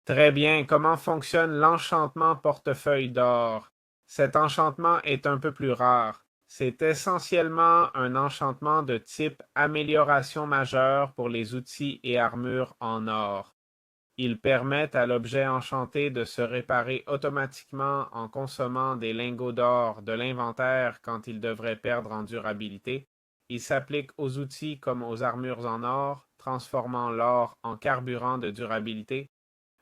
Très bien. Comment fonctionne l'enchantement portefeuille d'or? Cet enchantement est un peu plus rare. C'est essentiellement un enchantement de type amélioration majeure pour les outils et armures en or. Ils permettent à l'objet enchanté de se réparer automatiquement en consommant des lingots d'or de l'inventaire quand il devrait perdre en durabilité. Il s'applique aux outils comme aux armures en or, transformant l'or en carburant de durabilité.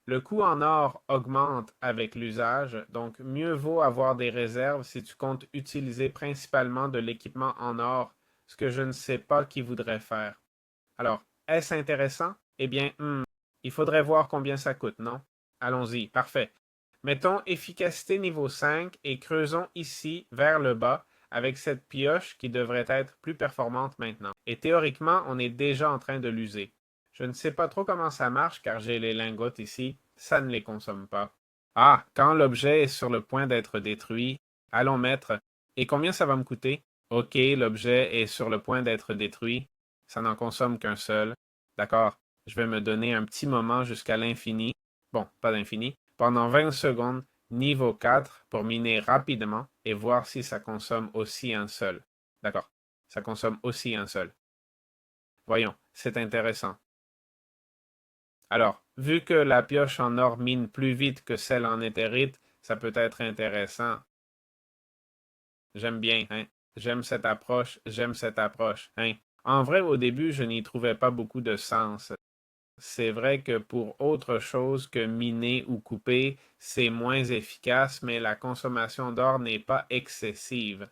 Le coût en or augmente avec l'usage, donc mieux vaut avoir des réserves si tu comptes utiliser principalement de l'équipement en or, ce que je ne sais pas qui voudrait faire. Alors, est-ce intéressant? Eh bien, il faudrait voir combien ça coûte, non? Allons-y, parfait. Mettons efficacité niveau 5 et creusons ici vers le bas avec cette pioche qui devrait être plus performante maintenant. Et théoriquement, on est déjà en train de l'user. Je ne sais pas trop comment ça marche car j'ai les lingots ici, ça ne les consomme pas. Ah, quand l'objet est sur le point d'être détruit, allons mettre. Et combien ça va me coûter? Ok, l'objet est sur le point d'être détruit. Ça n'en consomme qu'un seul. D'accord, je vais me donner un petit moment jusqu'à l'infini. Bon, pas l'infini. Pendant 20 secondes, niveau 4, pour miner rapidement et voir si ça consomme aussi un seul. D'accord, ça consomme aussi un seul. Voyons, c'est intéressant. Alors, vu que la pioche en or mine plus vite que celle en éthérite, ça peut être intéressant. J'aime bien, hein. J'aime cette approche, hein. En vrai, au début, je n'y trouvais pas beaucoup de sens. C'est vrai que pour autre chose que miner ou couper, c'est moins efficace, mais la consommation d'or n'est pas excessive.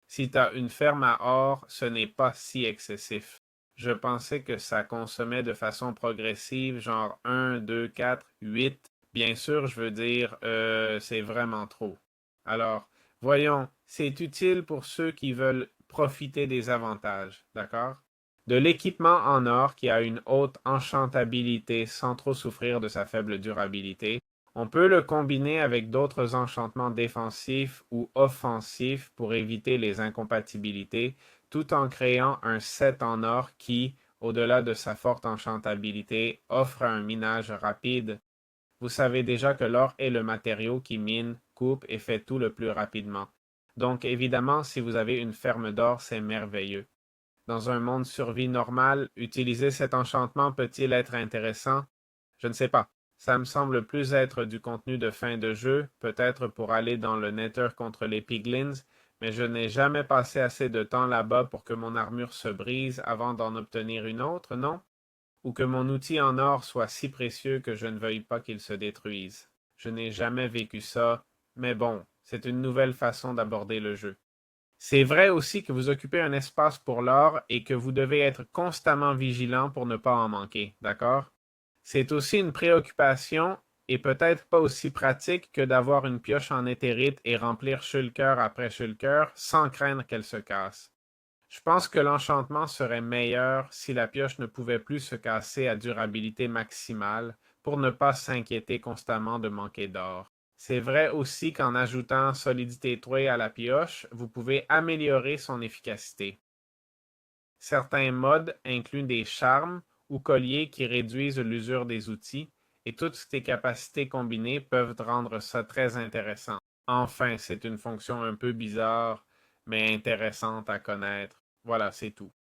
Si tu as une ferme à or, ce n'est pas si excessif. Je pensais que ça consommait de façon progressive, genre 1, 2, 4, 8. Bien sûr, je veux dire, c'est vraiment trop. Alors, voyons, c'est utile pour ceux qui veulent profiter des avantages, d'accord? De l'équipement en or qui a une haute enchantabilité sans trop souffrir de sa faible durabilité. On peut le combiner avec d'autres enchantements défensifs ou offensifs pour éviter les incompatibilités, tout en créant un set en or qui, au-delà de sa forte enchantabilité, offre un minage rapide. Vous savez déjà que l'or est le matériau qui mine, coupe et fait tout le plus rapidement. Donc évidemment, si vous avez une ferme d'or, c'est merveilleux. Dans un monde survie normal, utiliser cet enchantement peut-il être intéressant? Je ne sais pas. Ça me semble plus être du contenu de fin de jeu, peut-être pour aller dans le Nether contre les Piglins, mais je n'ai jamais passé assez de temps là-bas pour que mon armure se brise avant d'en obtenir une autre, non? Ou que mon outil en or soit si précieux que je ne veuille pas qu'il se détruise. Je n'ai jamais vécu ça, mais bon, c'est une nouvelle façon d'aborder le jeu. C'est vrai aussi que vous occupez un espace pour l'or et que vous devez être constamment vigilant pour ne pas en manquer, d'accord? C'est aussi une préoccupation et peut-être pas aussi pratique que d'avoir une pioche en éthérite et remplir shulker après shulker sans craindre qu'elle se casse. Je pense que l'enchantement serait meilleur si la pioche ne pouvait plus se casser à durabilité maximale pour ne pas s'inquiéter constamment de manquer d'or. C'est vrai aussi qu'en ajoutant solidité 3 à la pioche, vous pouvez améliorer son efficacité. Certains modes incluent des charmes ou colliers qui réduisent l'usure des outils, et toutes ces capacités combinées peuvent rendre ça très intéressant. Enfin, c'est une fonction un peu bizarre, mais intéressante à connaître. Voilà, c'est tout.